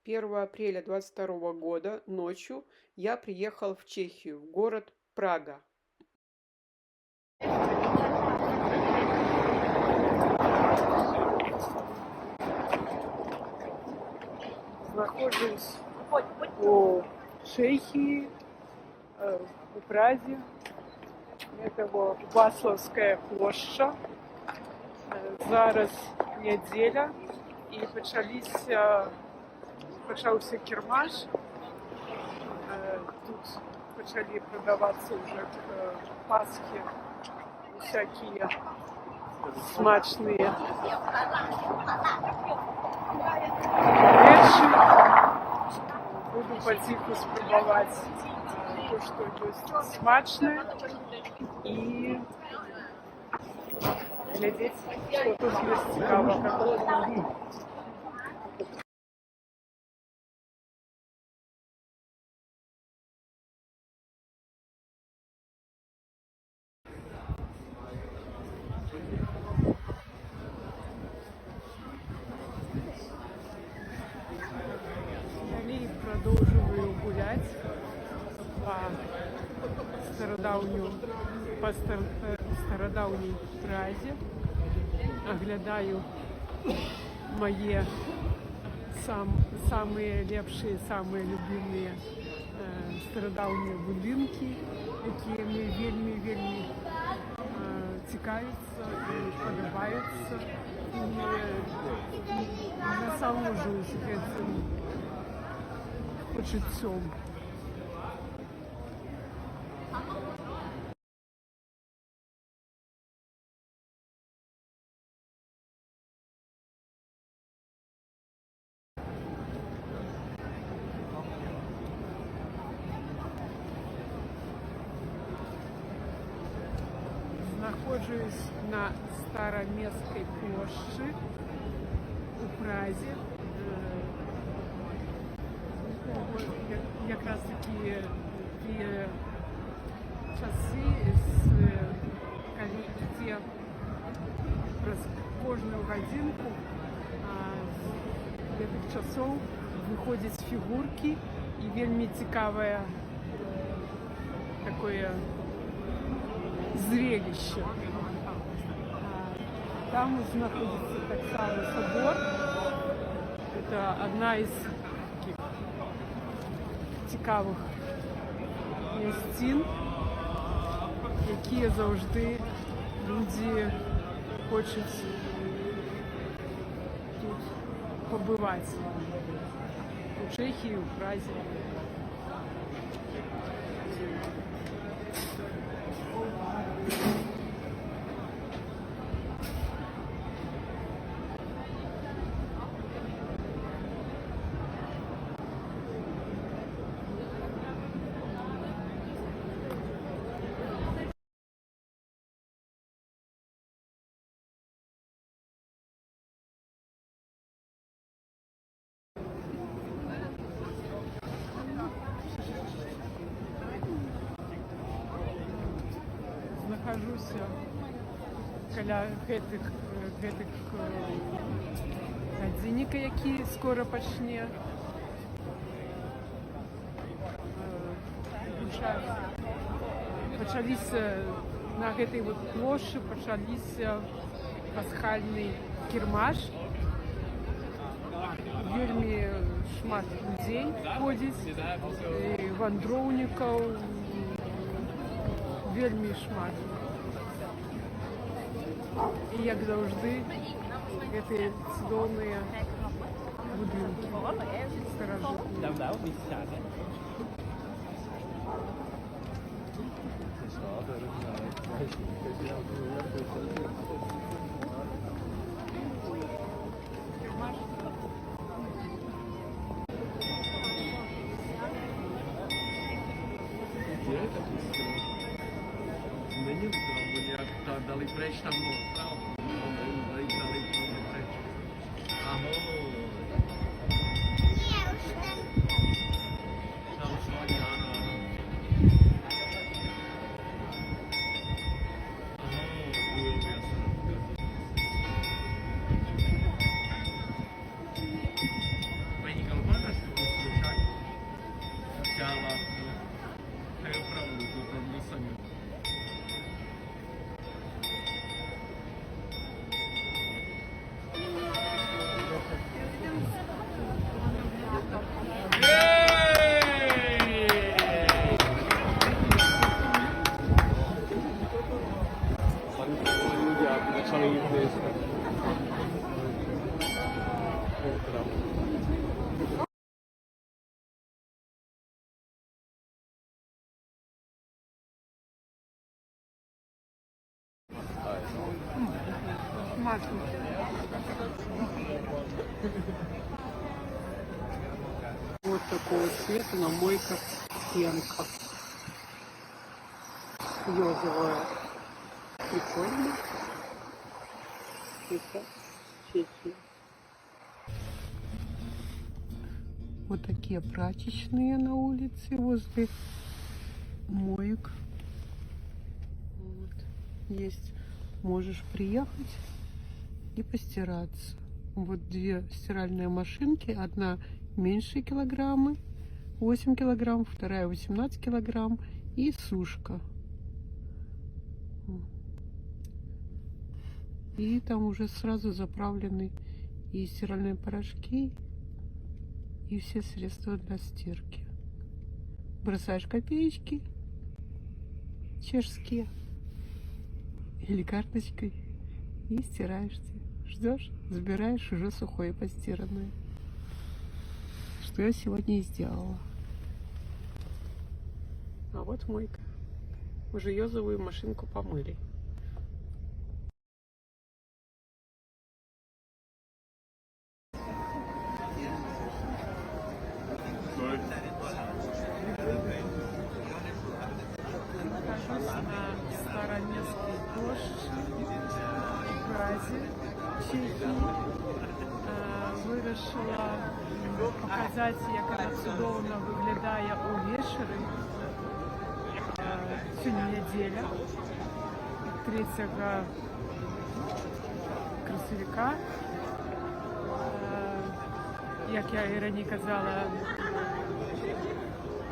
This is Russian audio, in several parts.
1 апреля 22 года ночью я приехал в Чехию, в город Прага. Нахожусь у Чехии, у Празе. Это Васловская площадь. Зараз неделя и почався кірмаш. Тут почали продаваться уже к Пасхе всякие смачные речи. Буду потиху спробовать то, что есть смачное, и глядеть, что тут есть цікавого. Далі продовжую гулять по стародавній Празі. Оглядаю мои самые лепшие, самые любимые стародавние будинки, які мені вельми цікавляться і подобаються. І насолоджуюся цим почуттям. Нахожусь на Староместской площади у Празе. Якраз такі часи, де кожную годинку з гэтых часов выходят фигурки и вельми цікавое такое зрелище. Там находится таксама собор. Это одна из таких цікавих місцин, які завжди люди хочуть тут побувати. У Чехії, у Празі. Нахожусь каля гэтых гадзінніка, які скоро пачне пачаліся на гэтай плошчы пачаліся пасхальны кірмаш. Вельмі шмат людзей ходзіць, вандроўнікаў, вельмі шмат. І як заўжды гэтыя цудоўныя будынкі старажытныя. Dali preč tam dali preč. Ahoj. Tam svaki, ano. Ahoj, пахнет. Вот такого цвета на мойках стенка. Розовая. Прикольно. Это Чехия. Вот такие прачечные на улице возле моек. Вот. Есть. Можешь приехать и постираться. Вот две стиральные машинки. Одна меньше килограммы, 8 килограмм, вторая 18 килограмм. И сушка. И там уже сразу заправлены и стиральные порошки, и все средства для стирки. Бросаешь копеечки чешские или карточкой и стираешься. Ждешь, забираешь уже сухое постиранное. Что я сегодня и сделала. А вот мойка. Уже йозовую машинку помыли. Нахожусь на Староместской площади в Празе, Чехії. Вирішила показати, як вона чудово виглядає увечері. Сьогодні неділя, 3 красовика. Як я і раніше казала,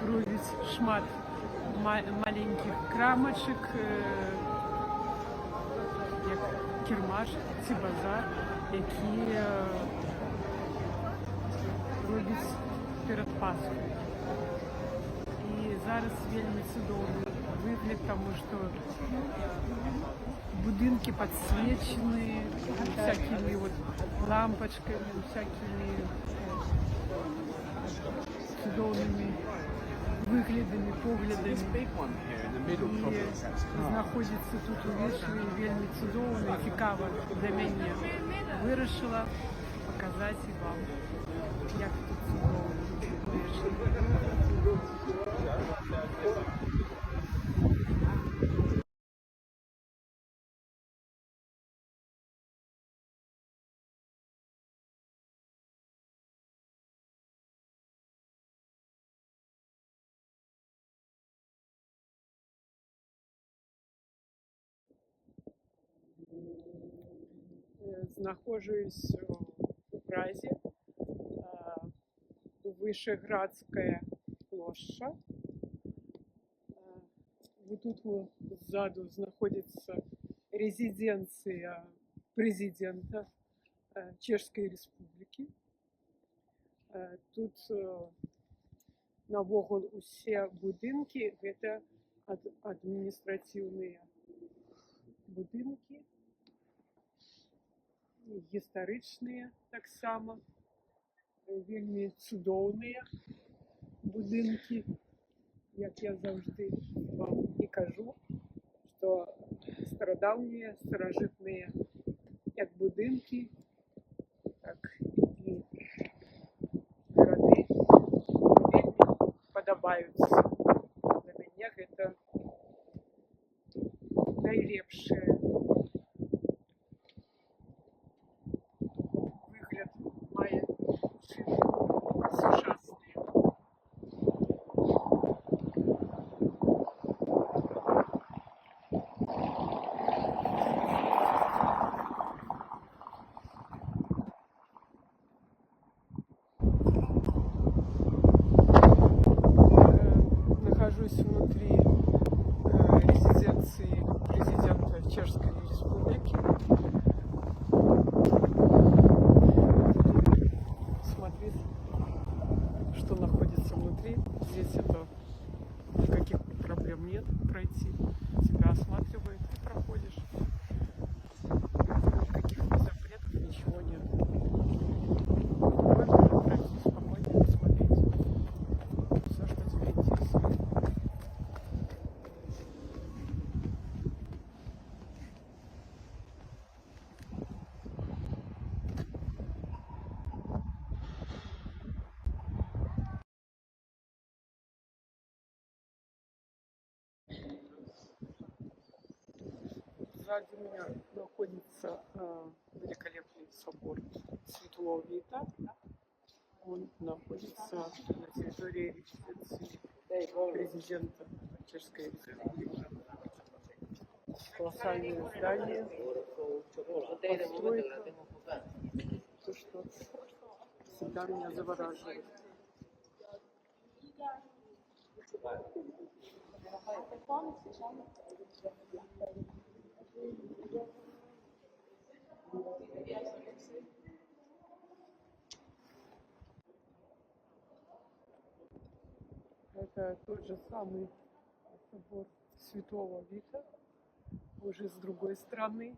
робить шмат маленьких крамочек, як кірмаш чи базар, які робить перед Пасхою. І зараз вельми чудовий вигляд, тому що будинки підсвічені всякими вот лампочками, всякими чудовими виглядами, поглядами. І знаходиться тут увечері вельми чудово і цікаво для мене. Вирішила показати вам, як тут чудово увечері. Знаходжусь у Празі, Вишеградська площа. Вот тут вот сзаду знаходится резиденция президента Чешской Республики. Тут навокал усе будинки, это административные будинки. Гістаричныя таксама, вельмі цудоўныя будынкі, як я заўжды вам і кажу, што старадаўнія, старажытныя як будынкі, так і гарады вельмі падабаюцца. Для мяне гэта найлепшае. Нахожусь внутри резиденции президента Чешской Республики. Смотреть, что находится внутри. Здесь это никаких проблем нет пройти. Тебя осматривают и проходишь. Никаких запретов, ничего нет. Можно пройти спокойно, посмотреть все, что тебя интересует. Сзади меня находится великолепный собор Святого Вита. Он находится на территории резиденции президента Чешской Республики. Колоссальное здание, постройка, то, что всегда меня завораживает. Это тот же самый собор Святого Вита, уже с другой стороны.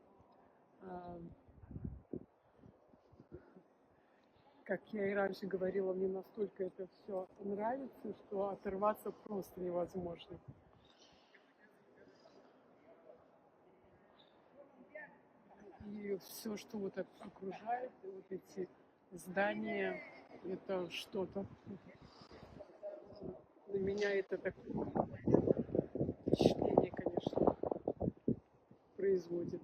Как я и раньше говорила, мне настолько это все нравится, что оторваться просто невозможно. И все, что вот так окружает, и вот эти здания, это что-то. На меня это такое впечатление, конечно, производит.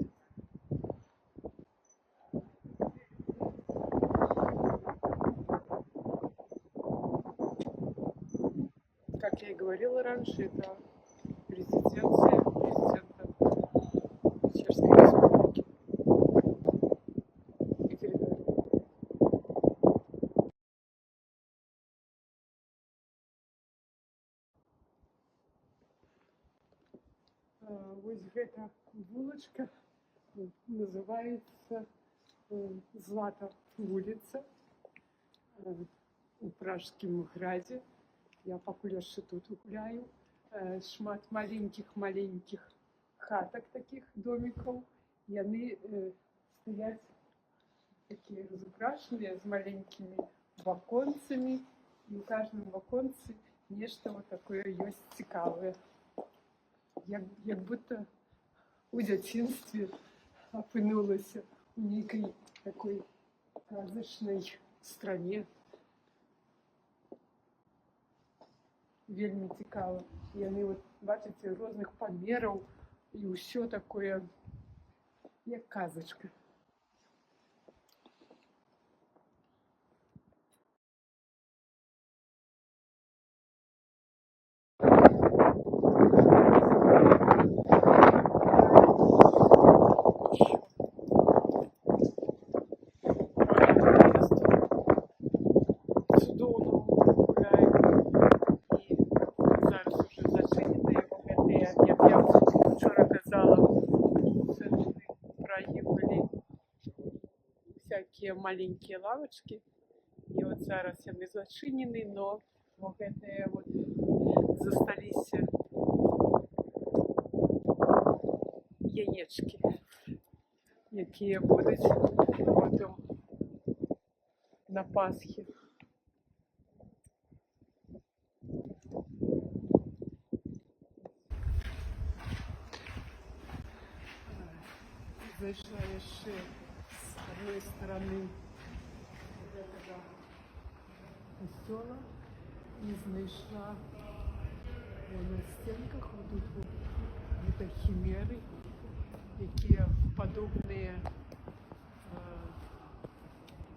Как я и говорила раньше, это резиденция президента Чешской Республики. Вот эта вулочка называется Злата вулиця у Пражскім граді. Я пакуль яшчэ тут гуляю. Шмат маленькіх хатак, таких домикаў. Яны стаяць такія разукрашаныя з маленькімі ваконцамі. І ў кожным ваконцы нешта вот такое ёсць цікавае. Як будто у дзяцінстве апынулася у нейкай такой казачнай стране. Вельмі цікава. Яны, вот, бачыце, розных памераў і ўсё такое, як казачка. Всякие маленькие лавочки, и вот зараз яны зачинены, но вот гэтыя вот засталіся яечки, якія будуць потом на Пасхе. Зайшла яшчэ с одной стороны этого костёла и знайшла на стенках вот тут вот химеры, якія падобныя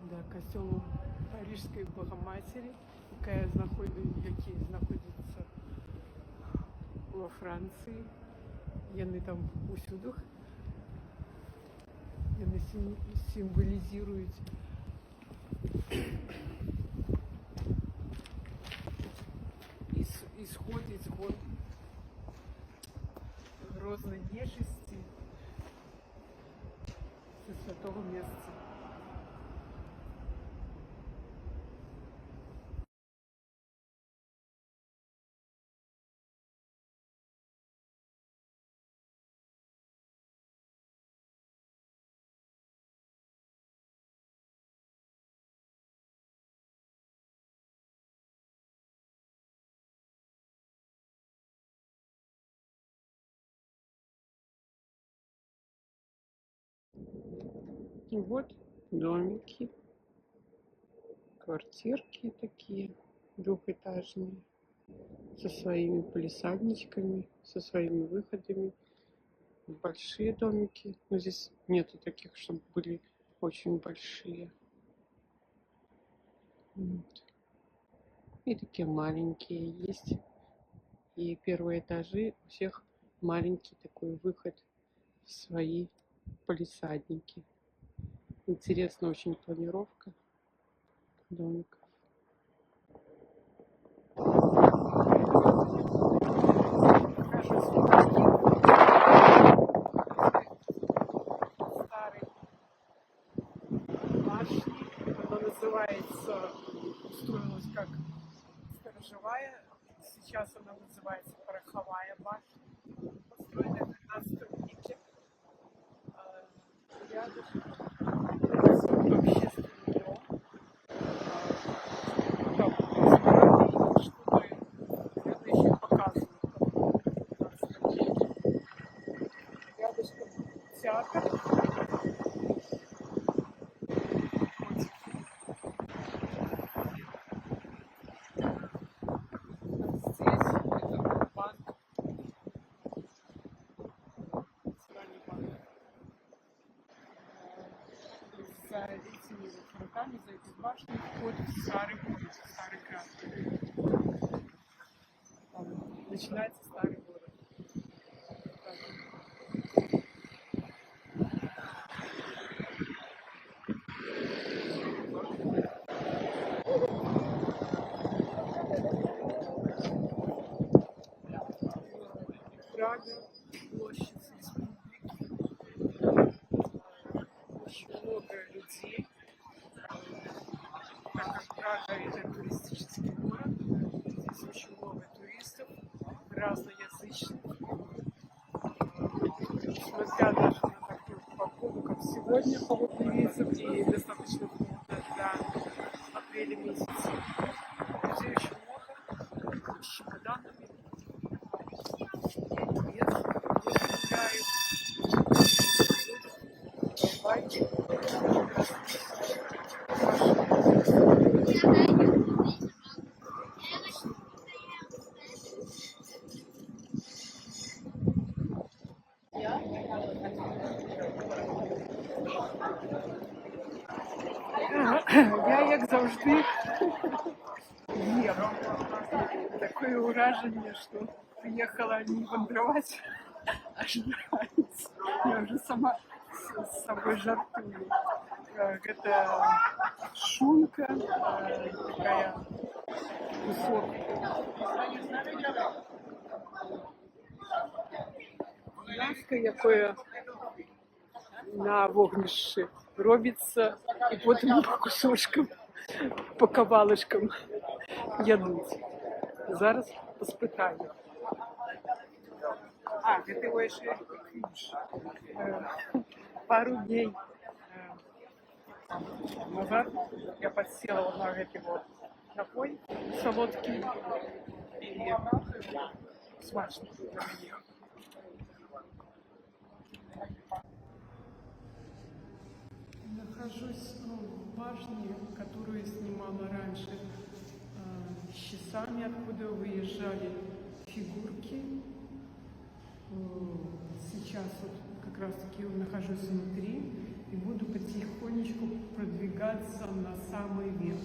да касцёлу Парижской Богоматери, якія знаходзяцца во Франции. Яны там усюду. Яны символизируют исход грозной нечисти со святого места. И вот домики, квартирки такие двухэтажные, со своими палисадничками, со своими выходами. большие домики, но здесь нету таких, чтобы были очень большие. Вот. И такие маленькие есть. И первые этажи у всех маленький такой выход в свои палисадники. Интересно очень планировка домиков. Старый башни. Она называется, строилась как сторожевая. Сейчас она называется пороховая башня. Построена в 15 веке. Рядышком общественный дом. Там что-то это еще показывают. Рядышком театр. За этими руками, за этой башней входит в старый город, старый град. Там начинается старый город. Прага, площадь республики. Очень много людей. Так как Прага это туристический город, здесь очень много туристов, разноязычных. Несмотря даже на такую погоду, как сегодня, холодный ветер и достаточно холодно для апреля месяца. Людей очень много, с чемоданами. Я, як завжди, їм. Таке ураження, що приїхала не вандровать, а жрать. Я уже сама с собой жартую. Это шунка, такая кусок. М'ясо, якое на вогнищі робиться, і потім по кусочкам, по кавалишкам ядуть. Зараз поспитаю. Это его еще пару дней назад я подсела вот на эти вот напой солодкий и смачный для меня. Нахожусь в башне, которую снимала раньше с часами, откуда выезжали фигурки. Сейчас вот как раз таки нахожусь внутри и буду потихонечку продвигаться на самый верх,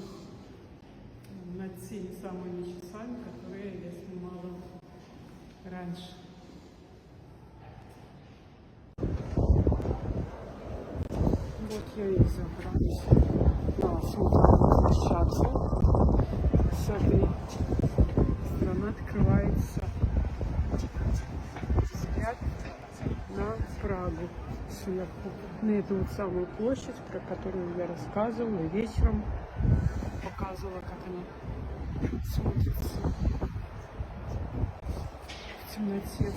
над теми самыми часами, которые я снимала раньше. Вот я и забралась на смотровую площадку. С этой стороны открывается взгляд на Прагу сверху. На эту вот самую площадь, про которую я рассказывала, вечером показывала, как она смотрится в темноте.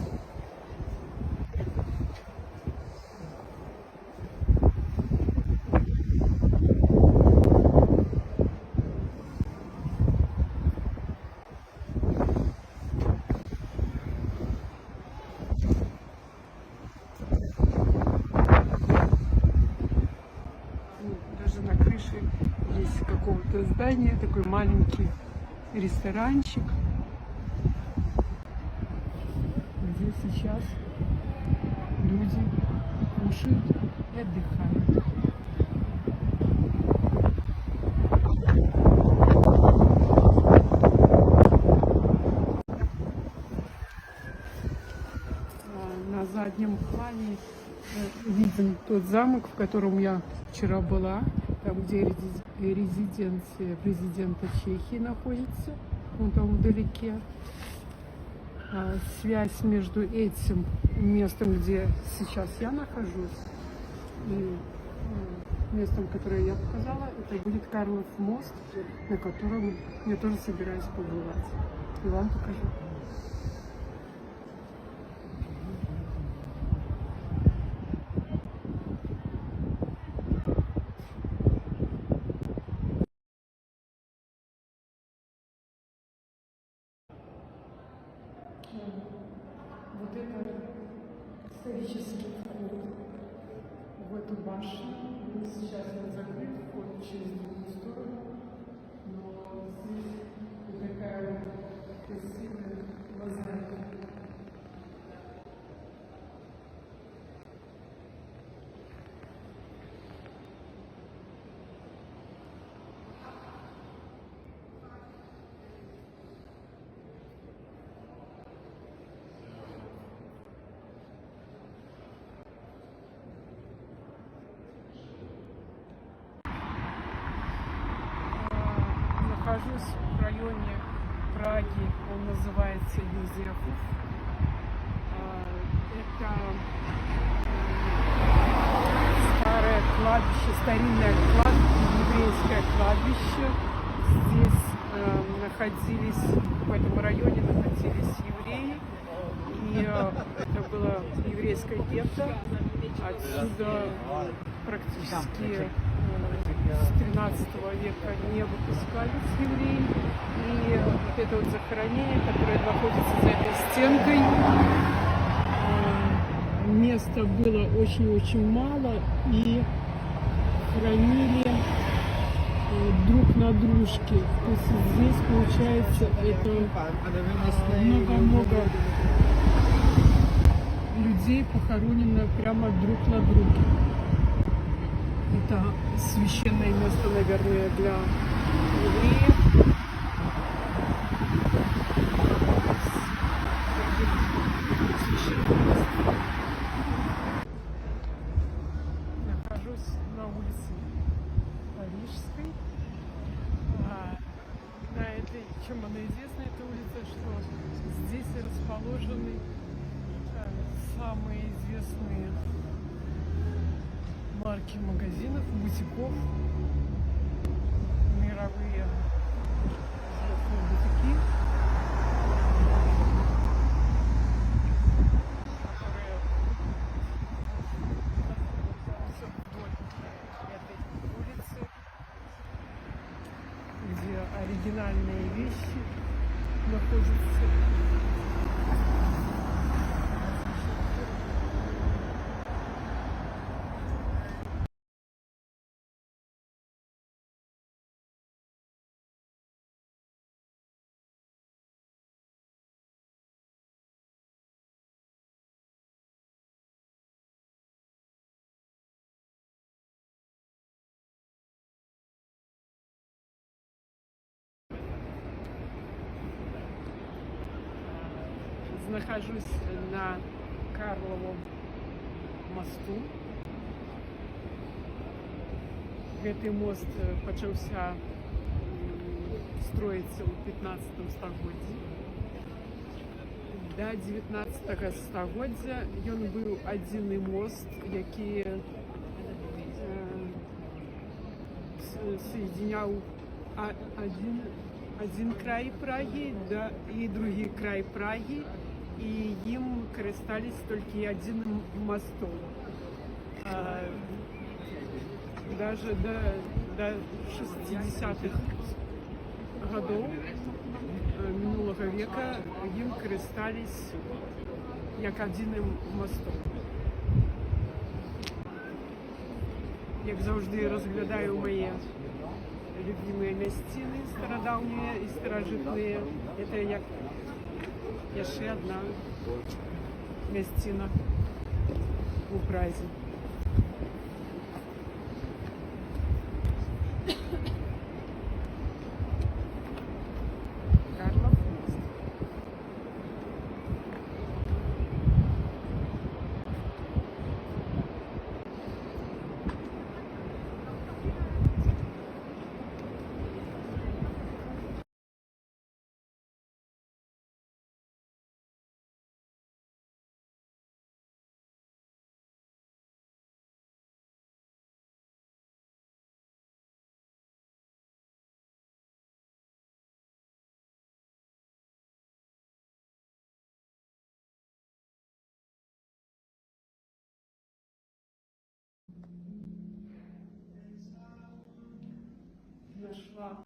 Есть какого-то здания, такой маленький ресторанчик, где сейчас люди кушают и отдыхают. На заднем плане виден тот замок, в котором я вчера была, там, где резиденция президента Чехии находится, вон там вдалеке. Связь между этим местом, где сейчас я нахожусь, и местом, которое я показала, это будет Карлов мост, на котором я тоже собираюсь побывать. И вам покажу. Вот это исторический вход в эту башню. Сейчас он закрыт, вход через другую сторону. Но здесь такая красивая мозаика. Нахожусь в районе Праги, он называется Юзефов. Это старое кладбище, старинное еврейское кладбище. Здесь находились, в этом районе находились евреи. И это было еврейское гетто. Отсюда практически с 13 века не выпускались евреи. И вот это вот захоронение, которое находится за этой стенкой, места было очень-очень мало, и хранили друг на дружке. То есть здесь, получается, это много-много людей похоронено прямо друг на друге. Это священное место, наверное, для евреев. Нахожусь на улице Парижской. На этой, чем она известна, эта улица, что здесь расположены самые известные марки магазинов, бутиков, мировые известные бутики, которые находятся вдоль этой улицы, где оригинальные вещи находятся. Нахожусь на Карловом мосту. Гэты мост пачаўся строіцца ў 15 стагоддзі. До 19 стагоддзя ён быў адзіны мост, які соединяў один край Праги и другий край Праги, и им користались только одним мостом. Даже до 60-х годов минулого века им користались як одним мостом. Як завжди розглядаю мої любимые мясціны стародавние и старожитные. Это як яшчэ одна мясціна. у Празе. Карлов мост. Нашла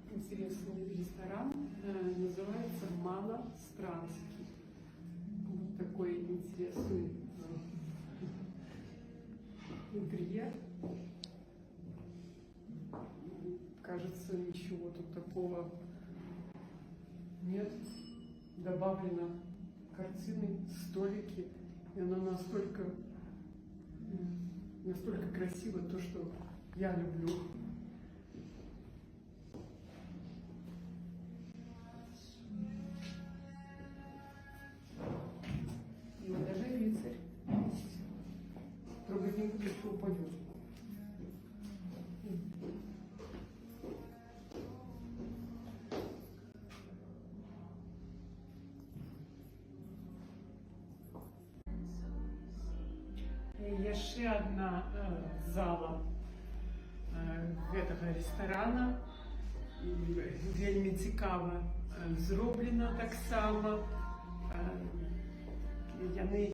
интересный ресторан, называется Малостранский. Вот такой интересный интерьер. Кажется, ничего тут такого нет. Добавлено картины, столики, и оно настолько красиво, то, что я люблю. И вот даже рыцарь есть. Трогать не буду, что упадет. Є ще одна зала гэтага ресторана. Вельмі цікава зроблена таксама. Яны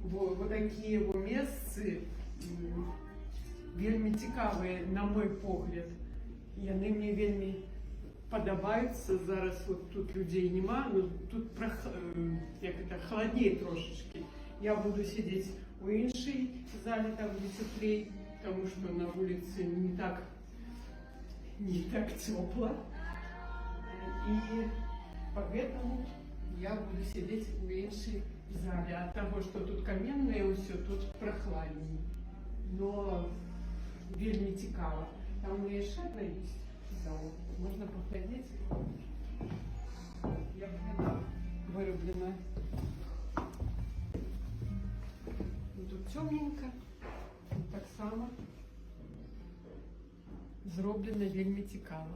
вот такія месцы вельмі цікавыя, на мой погляд. Яны мне вельмі падабаюцца. Зараз вот тут людей нема, но тут як это, холоднее трошечки. Я буду сидеть у іншей зале, там где теплей, потому что на улице не так тепло. И поэтому я буду сидеть у іншей зале. От того, что тут каменное все, тут прохладнее. Но вельмі цікаво. Там у меня еще одна есть зала. Можно походить. Я вырублена. Тут темненько, так само зроблено вельмі цікаво.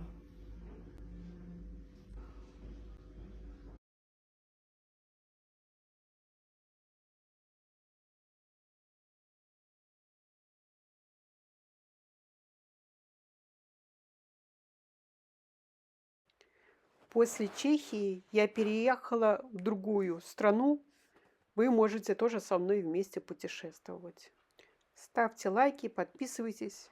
После Чехии я переехала в другую страну. Вы можете тоже со мной вместе путешествовать. Ставьте лайки, подписывайтесь.